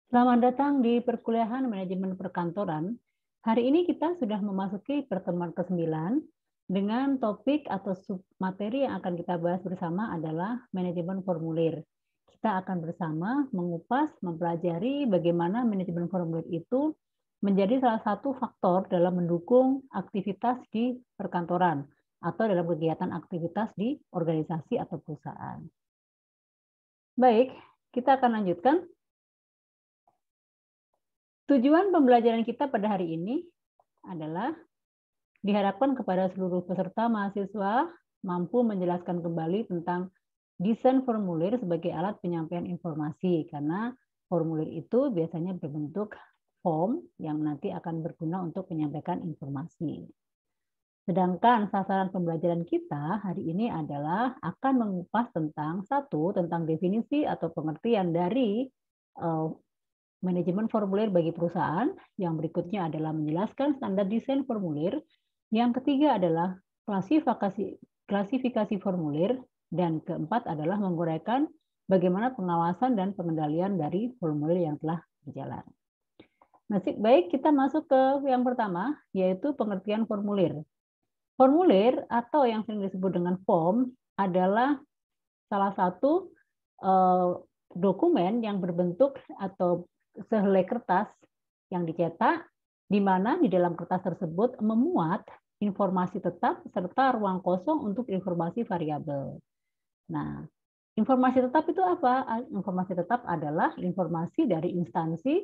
Selamat datang di perkuliahan manajemen perkantoran. Hari ini kita sudah memasuki pertemuan ke-9 dengan topik atau submateri yang akan kita bahas bersama adalah manajemen formulir. Kita akan bersama mengupas, mempelajari bagaimana manajemen formulir itu menjadi salah satu faktor dalam mendukung aktivitas di perkantoran atau dalam kegiatan aktivitas di organisasi atau perusahaan. Baik, kita akan lanjutkan. Tujuan pembelajaran kita pada hari ini adalah diharapkan kepada seluruh peserta mahasiswa mampu menjelaskan kembali tentang desain formulir sebagai alat penyampaian informasi, karena formulir itu biasanya berbentuk form yang nanti akan berguna untuk menyampaikan informasi. Sedangkan sasaran pembelajaran kita hari ini adalah akan mengupas tentang tentang definisi atau pengertian dari manajemen formulir bagi perusahaan. Yang berikutnya adalah menjelaskan standar desain formulir. Yang ketiga adalah klasifikasi formulir. Dan keempat adalah menguraikan bagaimana pengawasan dan pengendalian dari formulir yang telah berjalan. Baik, kita masuk ke yang pertama, yaitu pengertian formulir. Formulir atau yang sering disebut dengan form adalah salah satu dokumen yang berbentuk atau sehelai kertas yang dicetak, di mana di dalam kertas tersebut memuat informasi tetap serta ruang kosong untuk informasi variabel. Nah, informasi tetap itu apa? Informasi tetap adalah informasi dari instansi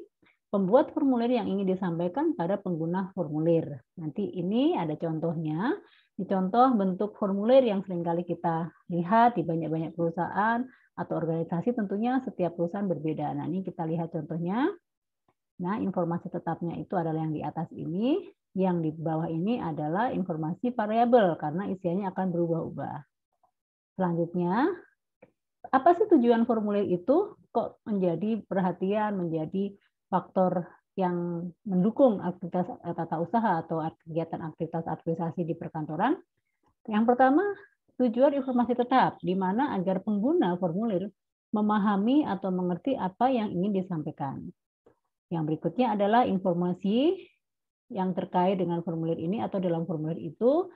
pembuat formulir yang ingin disampaikan pada pengguna formulir. Nanti ini ada contohnya. Di contoh bentuk formulir yang seringkali kita lihat di banyak-banyak perusahaan atau organisasi, tentunya setiap perusahaan berbeda. Nah, ini kita lihat contohnya. Nah, informasi tetapnya itu adalah yang di atas ini, yang di bawah ini adalah informasi variabel karena isiannya akan berubah-ubah. Selanjutnya, apa sih tujuan formulir itu? Kok menjadi perhatian, menjadi faktor yang mendukung aktivitas tata usaha atau kegiatan aktivitas administrasi di perkantoran? Yang pertama, tujuan informasi tetap, di mana agar pengguna formulir memahami atau mengerti apa yang ingin disampaikan. Yang berikutnya adalah informasi yang terkait dengan formulir ini atau dalam formulir itu,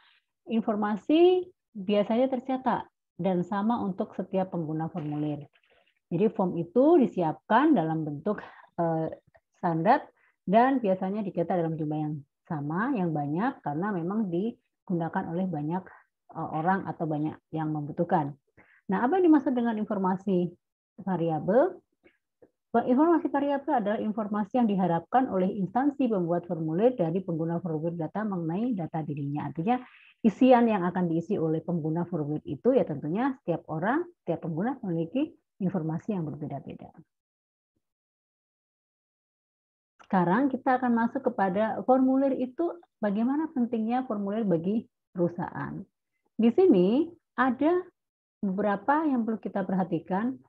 informasi biasanya tercetak dan sama untuk setiap pengguna formulir. Jadi form itu disiapkan dalam bentuk standar dan biasanya dicetak dalam jumlah yang sama, yang banyak, karena memang digunakan oleh banyak orang atau banyak yang membutuhkan. Nah, apa yang dimaksud dengan informasi variabel? Informasi variabel adalah informasi yang diharapkan oleh instansi pembuat formulir dari pengguna formulir data mengenai data dirinya. Artinya isian yang akan diisi oleh pengguna formulir itu ya tentunya setiap orang, setiap pengguna memiliki informasi yang berbeda-beda. Sekarang kita akan masuk kepada formulir itu, bagaimana pentingnya formulir bagi perusahaan. Di sini ada beberapa yang perlu kita perhatikan.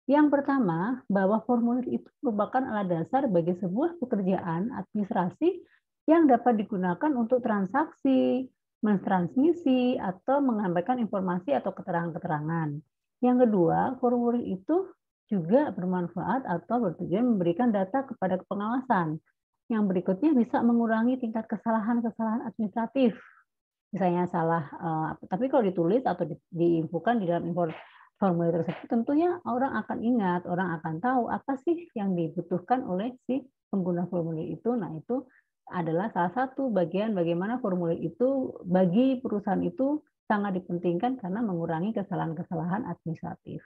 Yang pertama, bahwa formulir itu merupakan alat dasar bagi sebuah pekerjaan administrasi yang dapat digunakan untuk transaksi, mentransmisi, atau menyampaikan informasi atau keterangan-keterangan. Yang kedua, formulir itu juga bermanfaat atau bertujuan memberikan data kepada pengawasan. Yang berikutnya bisa mengurangi tingkat kesalahan-kesalahan administratif. Misalnya salah, tapi kalau ditulis atau diinfokan di dalam formulir tersebut, tentunya orang akan ingat, orang akan tahu apa sih yang dibutuhkan oleh si pengguna formulir itu. Nah, itu adalah salah satu bagian bagaimana formulir itu bagi perusahaan itu sangat dipentingkan karena mengurangi kesalahan-kesalahan administratif.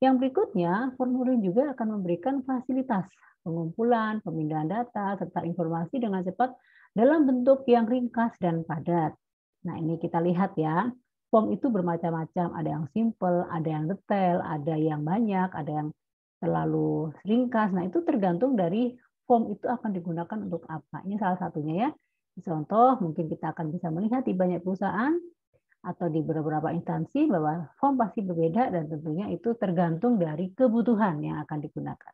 Yang berikutnya, formulir juga akan memberikan fasilitas pengumpulan, pemindahan data, serta informasi dengan cepat dalam bentuk yang ringkas dan padat. Nah, ini kita lihat ya. Form itu bermacam-macam, ada yang simple, ada yang detail, ada yang banyak, ada yang terlalu ringkas. Nah, itu tergantung dari form itu akan digunakan untuk apa. Ini salah satunya ya. Contoh, mungkin kita akan bisa melihat di banyak perusahaan atau di beberapa instansi bahwa form pasti berbeda dan tentunya itu tergantung dari kebutuhan yang akan digunakan.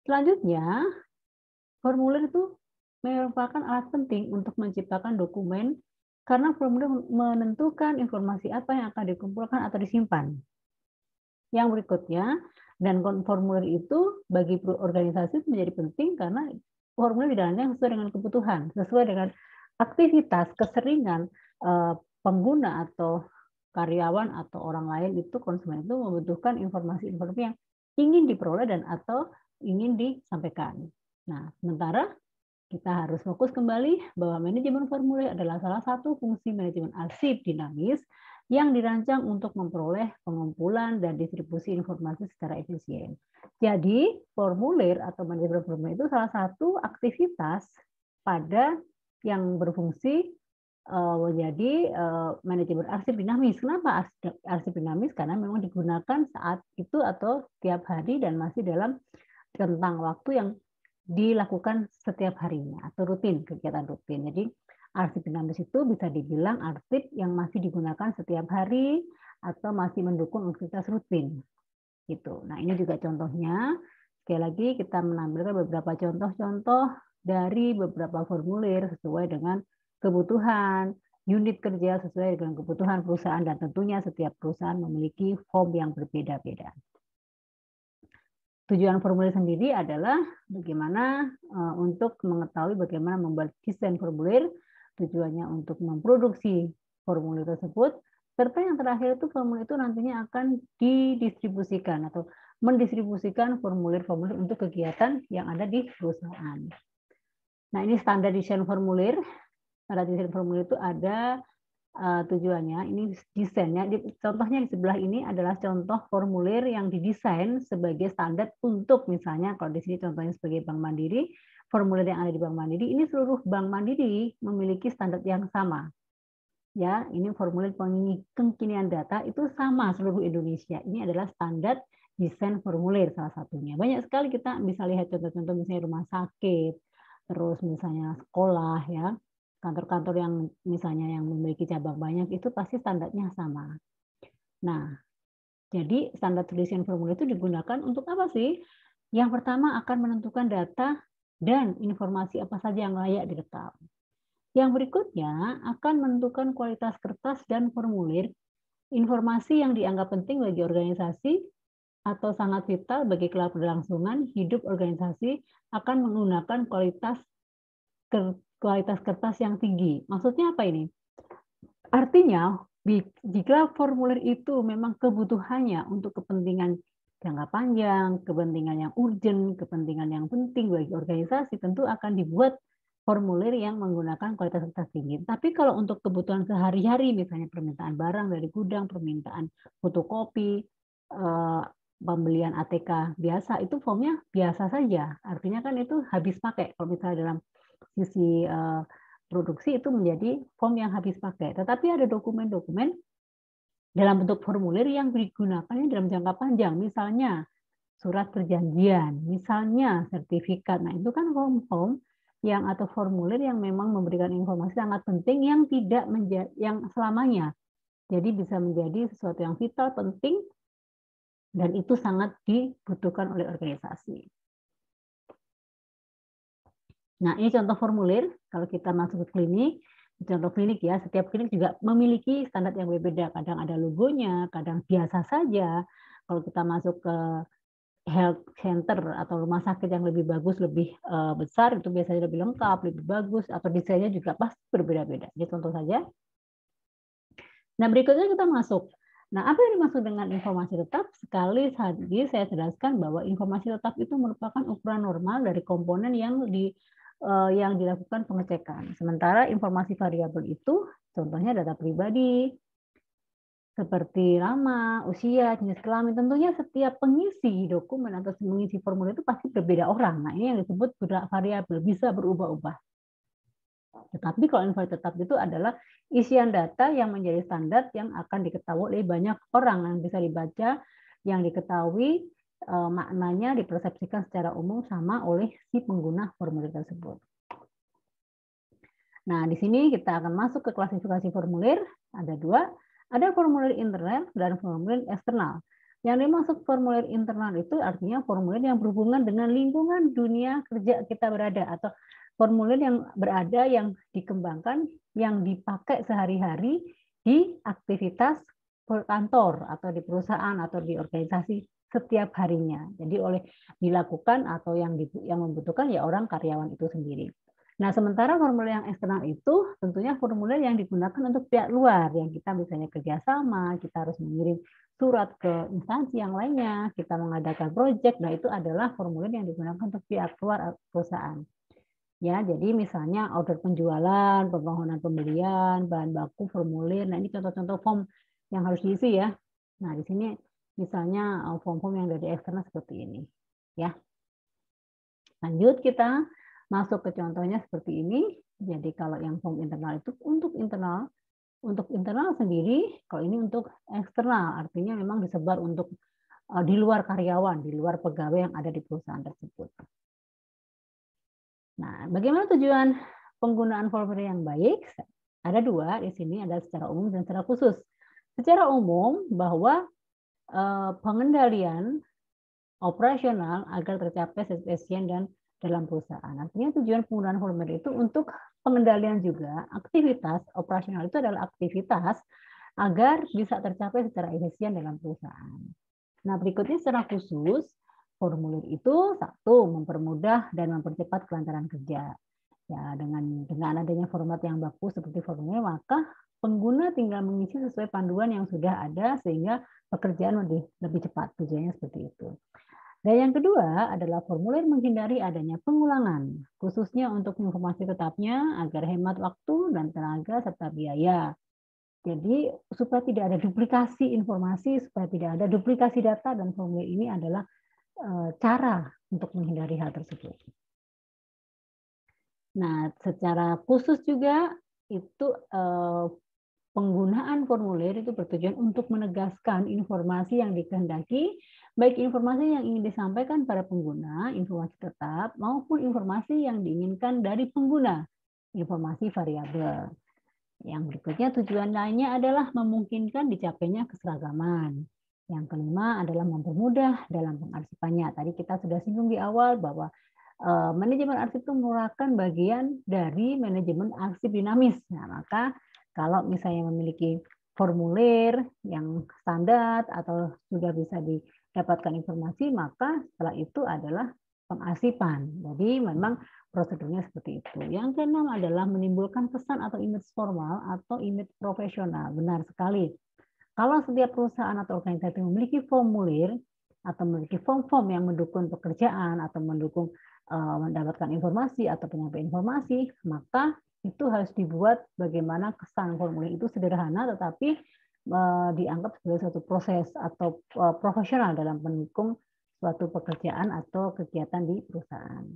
Selanjutnya, formulir itu merupakan alat penting untuk menciptakan dokumen karena formulir menentukan informasi apa yang akan dikumpulkan atau disimpan. Yang berikutnya, Dan formulir itu bagi organisasi menjadi penting karena formulir dirancang sesuai dengan kebutuhan, sesuai dengan aktivitas, keseringan pengguna atau karyawan atau orang lain itu, konsumen itu membutuhkan informasi-informasi yang ingin diperoleh dan atau ingin disampaikan. Nah, sementara kita harus fokus kembali bahwa manajemen formulir adalah salah satu fungsi manajemen arsip dinamis yang dirancang untuk memperoleh pengumpulan dan distribusi informasi secara efisien. Jadi, formulir atau manajemen formulir itu salah satu aktivitas pada yang berfungsi menjadi manajemen arsip dinamis. Kenapa arsip dinamis? Karena memang digunakan saat itu atau tiap hari dan masih dalam rentang waktu yang dilakukan setiap harinya atau rutin, kegiatan rutin. Jadi arsip dinamis itu bisa dibilang arsip yang masih digunakan setiap hari atau masih mendukung aktivitas rutin. Gitu. Nah, ini juga contohnya. Sekali lagi kita menampilkan beberapa contoh-contoh dari beberapa formulir sesuai dengan kebutuhan unit kerja, sesuai dengan kebutuhan perusahaan, dan tentunya setiap perusahaan memiliki form yang berbeda-beda. Tujuan formulir sendiri adalah bagaimana untuk mengetahui bagaimana membuat desain formulir, tujuannya untuk memproduksi formulir tersebut, serta yang terakhir itu formulir itu nantinya akan didistribusikan atau mendistribusikan formulir-formulir untuk kegiatan yang ada di perusahaan. Nah, ini standar desain formulir. Standar desain formulir itu ada tujuannya, ini desainnya. Contohnya di sebelah ini adalah contoh formulir yang didesain sebagai standar untuk, misalnya kalau di sini contohnya sebagai Bank Mandiri, formulir yang ada di Bank Mandiri, ini seluruh Bank Mandiri memiliki standar yang sama. Ya, ini formulir pengkinian data itu sama seluruh Indonesia. Ini adalah standar desain formulir salah satunya. Banyak sekali kita bisa lihat contoh-contoh, misalnya rumah sakit, terus misalnya sekolah, ya, kantor-kantor yang misalnya yang memiliki cabang banyak itu pasti standarnya sama. Nah, jadi standar desain formulir itu digunakan untuk apa sih? Yang pertama akan menentukan data dan informasi apa saja yang layak direkam. Yang berikutnya akan menentukan kualitas kertas dan formulir, informasi yang dianggap penting bagi organisasi atau sangat vital bagi keberlangsungan hidup organisasi akan menggunakan kualitas kertas yang tinggi. Maksudnya apa ini? Artinya, jika formulir itu memang kebutuhannya untuk kepentingan jangka panjang, kepentingan yang urgent, kepentingan yang penting bagi organisasi, tentu akan dibuat formulir yang menggunakan kualitas kertas tinggi. Tapi kalau untuk kebutuhan sehari-hari, misalnya permintaan barang dari gudang, permintaan fotokopi, pembelian ATK biasa, itu formnya biasa saja. Artinya kan itu habis pakai. Kalau misalnya dalam sisi produksi itu menjadi form yang habis pakai. Tetapi ada dokumen-dokumen dalam bentuk formulir yang digunakan dalam jangka panjang. Misalnya surat perjanjian, misalnya sertifikat. Nah, itu kan form-form yang atau formulir yang memang memberikan informasi sangat penting yang tidak menjadi yang selamanya. Jadi bisa menjadi sesuatu yang vital, penting, dan itu sangat dibutuhkan oleh organisasi. Nah, ini contoh formulir. Kalau kita masuk ke klinik, contoh klinik ya, setiap klinik juga memiliki standar yang berbeda. Kadang ada logonya, kadang biasa saja. Kalau kita masuk ke health center atau rumah sakit yang lebih bagus, lebih besar, itu biasanya lebih lengkap, lebih bagus, atau desainnya juga pasti berbeda-beda. Ini contoh saja. Nah, berikutnya kita masuk. Nah, apa yang dimaksud dengan informasi tetap? Sekali lagi saya jelaskan bahwa informasi tetap itu merupakan ukuran normal dari komponen yang dilakukan pengecekan. Sementara informasi variabel itu contohnya data pribadi, seperti nama, usia, jenis kelamin. Tentunya setiap pengisi dokumen atau mengisi formulir itu pasti berbeda orang. Nah, ini yang disebut variabel, bisa berubah-ubah. Tetapi kalau informasi tetap itu adalah isian data yang menjadi standar yang akan diketahui oleh banyak orang, yang bisa dibaca, yang diketahui maknanya dipersepsikan secara umum sama oleh si pengguna formulir tersebut. Nah, di sini kita akan masuk ke klasifikasi formulir. Ada dua. Ada formulir internal dan formulir eksternal. Yang dimaksud formulir internal itu artinya formulir yang berhubungan dengan lingkungan dunia kerja kita berada, atau formulir yang berada, yang dikembangkan, yang dipakai sehari-hari di aktivitas kantor atau di perusahaan atau di organisasi setiap harinya. Jadi dilakukan atau yang membutuhkan ya orang karyawan itu sendiri. Nah, sementara formulir yang eksternal itu tentunya formulir yang digunakan untuk pihak luar, yang kita misalnya kerjasama, kita harus mengirim surat ke instansi yang lainnya, kita mengadakan proyek, nah itu adalah formulir yang digunakan untuk pihak luar perusahaan. Ya, jadi misalnya order penjualan, permohonan pembelian, bahan baku, formulir. Nah, ini contoh-contoh form yang harus diisi ya. Nah, di sini misalnya form-form yang dari eksternal seperti ini, ya. Lanjut kita masuk ke contohnya seperti ini. Jadi kalau yang form internal itu untuk internal sendiri, kalau ini untuk eksternal, artinya memang disebar untuk di luar karyawan, di luar pegawai yang ada di perusahaan tersebut. Nah, bagaimana tujuan penggunaan formulir yang baik? Ada dua di sini, ada secara umum dan secara khusus. Secara umum bahwa pengendalian operasional agar tercapai efisien dan dalam perusahaan. Artinya tujuan penggunaan formulir itu untuk pengendalian juga. Aktivitas operasional itu adalah aktivitas agar bisa tercapai secara efisien dalam perusahaan. Nah, berikutnya secara khusus, formulir itu satu, mempermudah dan mempercepat kelancaran kerja. Ya, dengan adanya format yang bagus seperti formulir, maka pengguna tinggal mengisi sesuai panduan yang sudah ada sehingga pekerjaan lebih cepat. Tujuannya seperti itu. Dan yang kedua adalah formulir menghindari adanya pengulangan, khususnya untuk informasi tetapnya agar hemat waktu dan tenaga serta biaya. Jadi supaya tidak ada duplikasi informasi, supaya tidak ada duplikasi data, dan formulir ini adalah cara untuk menghindari hal tersebut. Nah, secara khusus juga itu penggunaan formulir itu bertujuan untuk menegaskan informasi yang dikehendaki, baik informasi yang ingin disampaikan pada pengguna, informasi tetap, maupun informasi yang diinginkan dari pengguna, informasi variabel. Yang berikutnya tujuan lainnya adalah memungkinkan dicapainya keseragaman. Yang kelima adalah mempermudah dalam pengarsipannya. Tadi kita sudah singgung di awal bahwa manajemen arsip itu merupakan bagian dari manajemen arsip dinamis. Nah, maka kalau misalnya memiliki formulir yang standar atau sudah bisa didapatkan informasi, maka setelah itu adalah pengarsipan. Jadi memang prosedurnya seperti itu. Yang keenam adalah menimbulkan kesan atau image formal atau image profesional. Benar sekali. Kalau setiap perusahaan atau organisasi memiliki formulir atau memiliki form-form yang mendukung pekerjaan atau mendukung mendapatkan informasi atau penyampaian informasi, maka itu harus dibuat bagaimana kesan formulir itu sederhana tetapi dianggap sebagai suatu proses atau profesional dalam mendukung suatu pekerjaan atau kegiatan di perusahaan.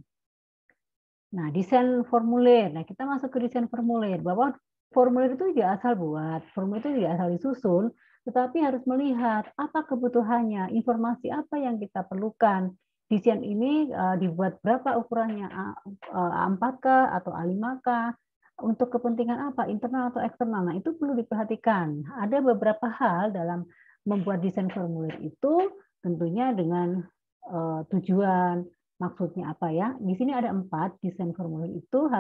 Nah, desain formulir. Nah, kita masuk ke desain formulir. Bahwa formulir itu tidak asal buat, formulir itu tidak asal disusun, tetapi harus melihat apa kebutuhannya, informasi apa yang kita perlukan. Desain ini dibuat berapa ukurannya, A4K atau A5K, untuk kepentingan apa, internal atau eksternal. Nah, itu perlu diperhatikan. Ada beberapa hal dalam membuat desain formulir itu tentunya dengan tujuan, maksudnya apa ya? Di sini ada 4 desain formulir itu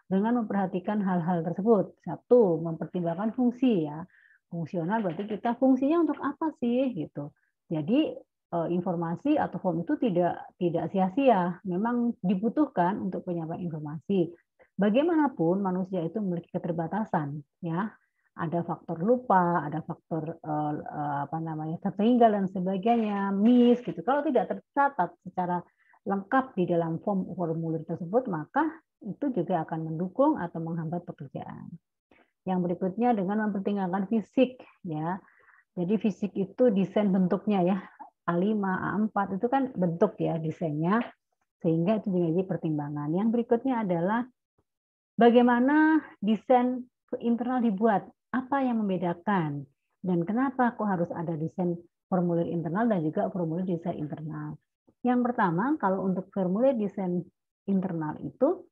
dengan memperhatikan hal-hal tersebut. Satu, mempertimbangkan fungsi ya. Fungsional berarti kita fungsinya untuk apa sih gitu. Jadi informasi atau form itu tidak sia-sia, memang dibutuhkan untuk penyampaian informasi. Bagaimanapun manusia itu memiliki keterbatasan ya. Ada faktor lupa, ada faktor tertinggal dan sebagainya, miss gitu. Kalau tidak tercatat secara lengkap di dalam formulir tersebut, maka itu juga akan mendukung atau menghambat pekerjaan. Yang berikutnya dengan mempertimbangkan fisik ya. Jadi fisik itu desain bentuknya ya. A5, A4 itu kan bentuk ya desainnya, sehingga itu menjadi pertimbangan. Yang berikutnya adalah bagaimana desain internal dibuat, apa yang membedakan, dan kenapa kok harus ada desain formulir internal dan juga formulir desain internal. Yang pertama, kalau untuk formulir desain internal itu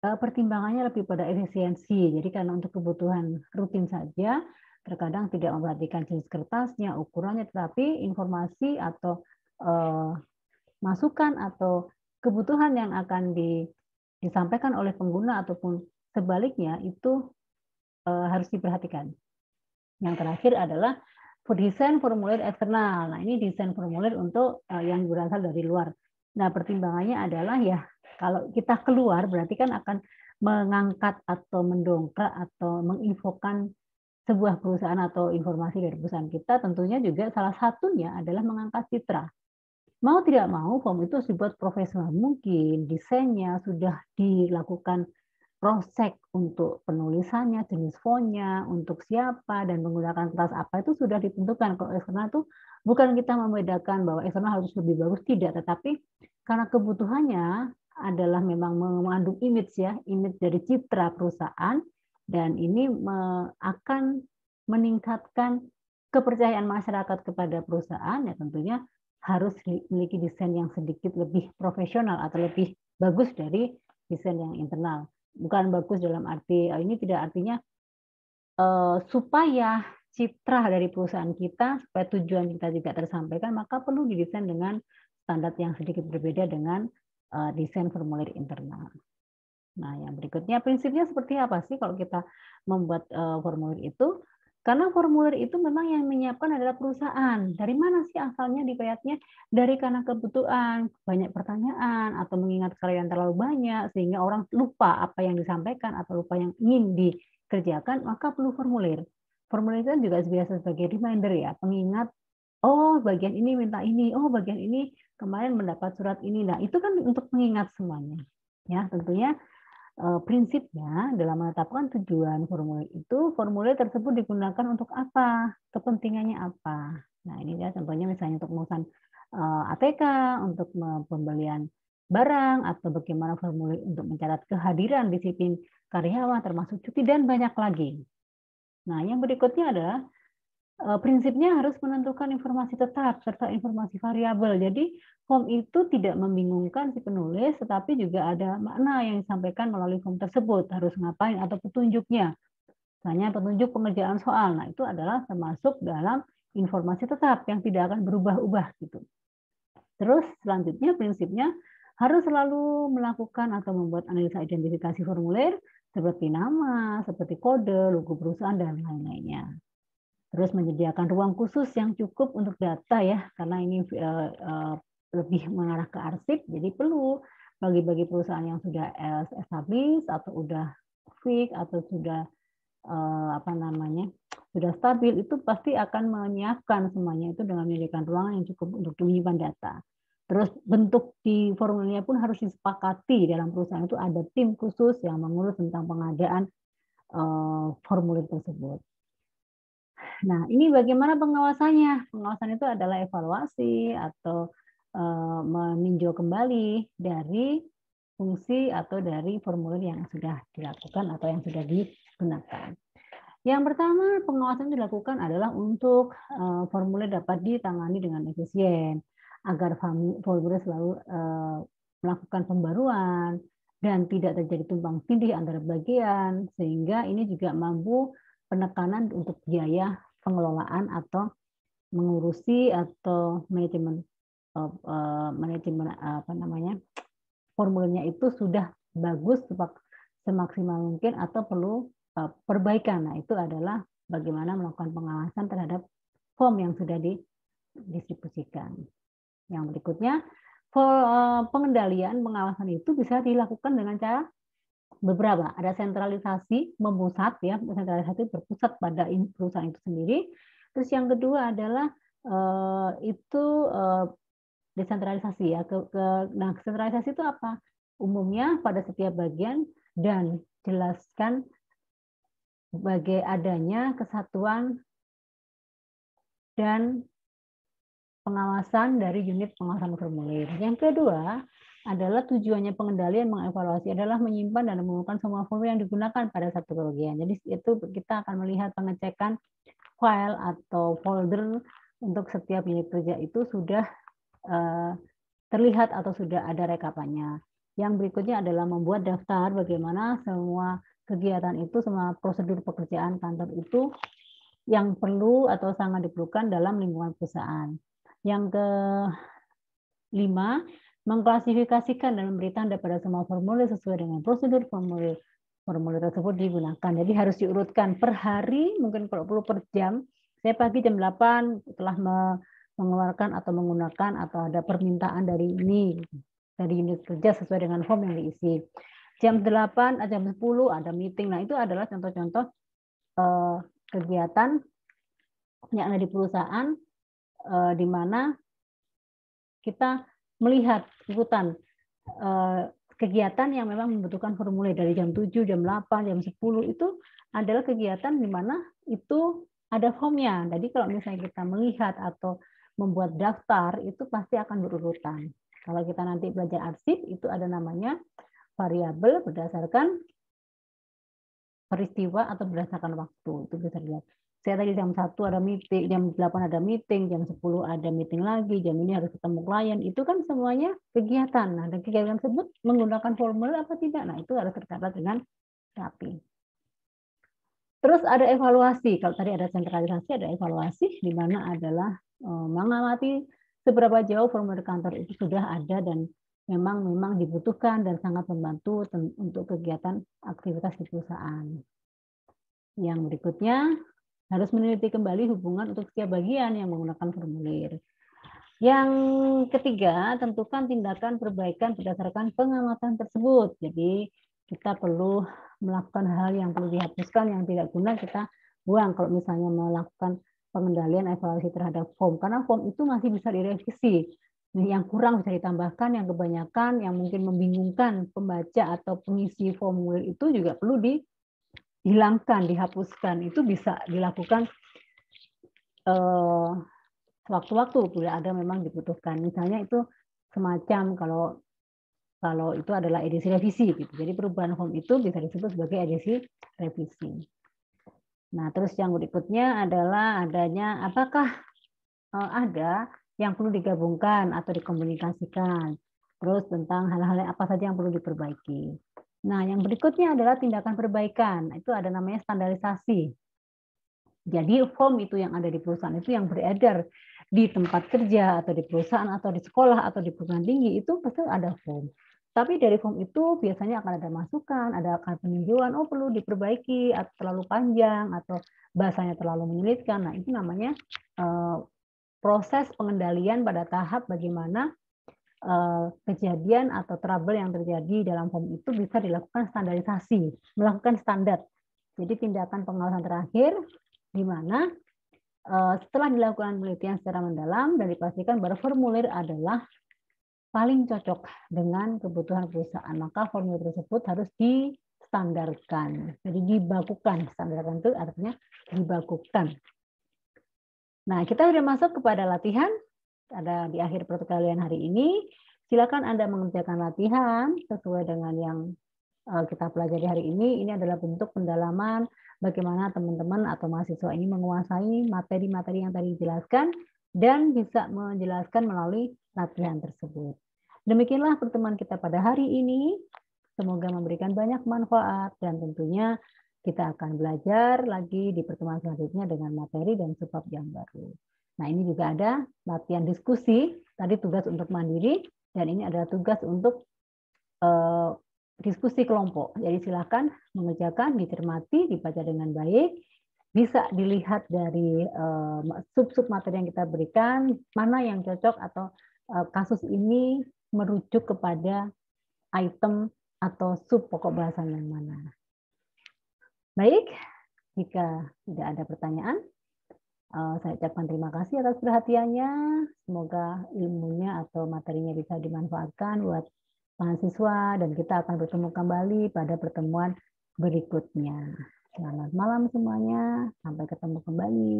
pertimbangannya lebih pada efisiensi. Jadi karena untuk kebutuhan rutin saja, terkadang tidak memperhatikan jenis kertasnya, ukurannya, tetapi informasi atau masukan atau kebutuhan yang akan disampaikan oleh pengguna ataupun sebaliknya itu harus diperhatikan. Yang terakhir adalah desain formulir eksternal. Nah, ini desain formulir untuk yang berasal dari luar. Nah, pertimbangannya adalah ya kalau kita keluar berarti kan akan mengangkat atau mendongkrak atau menginfokan sebuah perusahaan atau informasi dari perusahaan kita, tentunya juga salah satunya adalah mengangkat citra. Mau tidak mau, form itu harus dibuat profesional mungkin, desainnya sudah dilakukan cross-check untuk penulisannya, jenis fontnya, untuk siapa, dan menggunakan kertas apa itu sudah ditentukan. Kalau eksternal itu bukan kita membedakan bahwa eksternal harus lebih bagus, tidak. Tetapi karena kebutuhannya adalah memang mengandung image ya, image dari citra perusahaan, dan ini akan meningkatkan kepercayaan masyarakat kepada perusahaan, ya tentunya harus memiliki desain yang sedikit lebih profesional atau lebih bagus dari desain yang internal. Bukan bagus dalam arti ini tidak artinya supaya citra dari perusahaan kita, supaya tujuan kita juga tersampaikan, maka perlu didesain dengan standar yang sedikit berbeda dengan desain formulir internal. Nah, yang berikutnya prinsipnya seperti apa sih kalau kita membuat formulir itu? Karena formulir itu memang yang menyiapkan adalah perusahaan. Dari mana sih asalnya dipayatnya? Dari karena kebutuhan, banyak pertanyaan, atau mengingat karya yang terlalu banyak, sehingga orang lupa apa yang disampaikan, atau lupa yang ingin dikerjakan, maka perlu formulir. Formulir itu juga biasa sebagai reminder ya, pengingat, oh bagian ini minta ini, oh bagian ini kemarin mendapat surat ini. Nah, itu kan untuk mengingat semuanya. Ya, tentunya prinsipnya dalam menetapkan tujuan formulir itu, formulir tersebut digunakan untuk apa? Kepentingannya apa? Nah, ini ya contohnya misalnya untuk pengurusan ATK, untuk pembelian barang, atau bagaimana formulir untuk mencatat kehadiran disiplin karyawan, termasuk cuti, dan banyak lagi. Nah, yang berikutnya adalah prinsipnya harus menentukan informasi tetap serta informasi variabel. Jadi form itu tidak membingungkan si penulis, tetapi juga ada makna yang disampaikan melalui form tersebut. Harus ngapain atau petunjuknya. Misalnya petunjuk pengerjaan soal. Nah, itu adalah termasuk dalam informasi tetap yang tidak akan berubah-ubah gitu. Terus selanjutnya prinsipnya harus selalu melakukan atau membuat analisa identifikasi formulir seperti nama, seperti kode, logo perusahaan, dan lain-lainnya. Terus menyediakan ruang khusus yang cukup untuk data ya, karena ini lebih mengarah ke arsip, jadi perlu bagi perusahaan yang sudah established atau udah fix atau sudah sudah stabil, itu pasti akan menyiapkan semuanya itu dengan menyediakan ruangan yang cukup untuk menyimpan data. Terus bentuk di formulirnya pun harus disepakati dalam perusahaan itu ada tim khusus yang mengurus tentang pengadaan formulir tersebut. Nah, ini bagaimana pengawasannya? Pengawasan itu adalah evaluasi atau meninjau kembali dari fungsi atau dari formulir yang sudah dilakukan atau yang sudah digunakan. Yang pertama, pengawasan dilakukan adalah untuk formulir dapat ditangani dengan efisien, agar formulir selalu melakukan pembaruan dan tidak terjadi tumpang tindih antara bagian, sehingga ini juga mampu penekanan untuk biaya pengelolaan atau mengurusi atau manajemen formulirnya itu sudah bagus semaksimal mungkin atau perlu perbaikan. Nah, itu adalah bagaimana melakukan pengawasan terhadap form yang sudah didistribusikan. Yang berikutnya, pengendalian pengawasan itu bisa dilakukan dengan cara beberapa. Ada sentralisasi, memusat ya, sentralisasi berpusat pada perusahaan itu sendiri. Terus yang kedua adalah desentralisasi ya. Nah, sentralisasi itu apa? Umumnya pada setiap bagian dan jelaskan sebagai adanya kesatuan dan pengawasan dari unit pengawasan formulir. Yang kedua adalah tujuannya pengendalian mengevaluasi adalah menyimpan dan mengumpulkan semua formulir yang digunakan pada satu bagian. Jadi itu kita akan melihat pengecekan file atau folder untuk setiap unit kerja itu sudah terlihat atau sudah ada rekapannya. Yang berikutnya adalah membuat daftar bagaimana semua kegiatan itu, semua prosedur pekerjaan kantor itu yang perlu atau sangat diperlukan dalam lingkungan perusahaan. Yang kelima, mengklasifikasikan dan memberi tanda pada semua formulir sesuai dengan prosedur formulir tersebut digunakan. Jadi harus diurutkan per hari, mungkin kalau perlu per jam, Saya pagi jam 8 telah mengeluarkan atau menggunakan atau ada permintaan dari ini, dari unit kerja sesuai dengan form yang diisi. Jam 8, jam 10 ada meeting. Nah, itu adalah contoh-contoh kegiatan yang ada di perusahaan di mana kita melihat ikutan kegiatan yang memang membutuhkan formulir dari jam 7, jam 8, jam 10 itu adalah kegiatan di mana itu ada formnya. Jadi kalau misalnya kita melihat atau membuat daftar itu pasti akan berurutan. Kalau kita nanti belajar arsip itu ada namanya variabel berdasarkan peristiwa atau berdasarkan waktu. Itu bisa dilihat. Saya tadi jam 1 ada meeting, jam 8 ada meeting, jam 10 ada meeting lagi, jam ini harus ketemu klien. Itu kan semuanya kegiatan. Nah, dan kegiatan tersebut menggunakan formulir apa tidak? Nah, itu harus tercatat dengan rapi. Terus ada evaluasi. Kalau tadi ada sentralisasi, ada evaluasi, di mana adalah mengamati seberapa jauh formulir kantor itu sudah ada dan memang dibutuhkan dan sangat membantu untuk kegiatan aktivitas di perusahaan. Yang berikutnya, harus meneliti kembali hubungan untuk setiap bagian yang menggunakan formulir. Yang ketiga, tentukan tindakan perbaikan berdasarkan pengamatan tersebut. Jadi kita perlu melakukan hal yang perlu dihapuskan, yang tidak guna kita buang kalau misalnya melakukan pengendalian evaluasi terhadap form. Karena form itu masih bisa direvisi. Yang kurang bisa ditambahkan, yang kebanyakan, yang mungkin membingungkan pembaca atau pengisi formulir itu juga perlu dihilangkan, dihapuskan. Itu bisa dilakukan sewaktu-waktu bila ada memang dibutuhkan. Misalnya itu semacam kalau itu adalah edisi revisi gitu. Jadi perubahan form itu bisa disebut sebagai edisi revisi. Nah, terus yang berikutnya adalah adanya apakah ada yang perlu digabungkan atau dikomunikasikan. Terus tentang hal-hal apa saja yang perlu diperbaiki. Nah, yang berikutnya adalah tindakan perbaikan. Itu ada namanya standarisasi. Jadi form itu yang ada di perusahaan itu yang beredar di tempat kerja atau di perusahaan atau di sekolah atau di perguruan tinggi itu pasti ada form. Tapi dari form itu biasanya akan ada masukan, ada akan peninjauan, oh perlu diperbaiki, atau terlalu panjang, atau bahasanya terlalu menyulitkan. Nah, itu namanya proses pengendalian pada tahap bagaimana kejadian atau trouble yang terjadi dalam form itu bisa dilakukan standarisasi, melakukan standar. Jadi tindakan pengawasan terakhir di mana setelah dilakukan penelitian secara mendalam dan dipastikan bahwa formulir adalah paling cocok dengan kebutuhan perusahaan, maka formulir tersebut harus distandarkan. Jadi dibakukan. Standarkan itu artinya dibakukan. Nah, kita sudah masuk kepada latihan. Ada di akhir pertemuan hari ini. Silakan Anda mengerjakan latihan sesuai dengan yang kita pelajari hari ini. Ini adalah bentuk pendalaman bagaimana teman-teman atau mahasiswa ini menguasai materi-materi yang tadi dijelaskan dan bisa menjelaskan melalui latihan tersebut. Demikianlah pertemuan kita pada hari ini. Semoga memberikan banyak manfaat dan tentunya kita akan belajar lagi di pertemuan selanjutnya dengan materi dan sebab yang baru. Nah, ini juga ada latihan diskusi, tadi tugas untuk mandiri, dan ini adalah tugas untuk diskusi kelompok. Jadi silakan mengerjakan, dicermati, dibaca dengan baik, bisa dilihat dari sub-sub materi yang kita berikan, mana yang cocok atau kasus ini merujuk kepada item atau sub pokok bahasan yang mana. Baik, jika tidak ada pertanyaan, saya ucapkan terima kasih atas perhatiannya. Semoga ilmunya atau materinya bisa dimanfaatkan buat mahasiswa dan kita akan bertemu kembali pada pertemuan berikutnya. Selamat malam semuanya. Sampai ketemu kembali.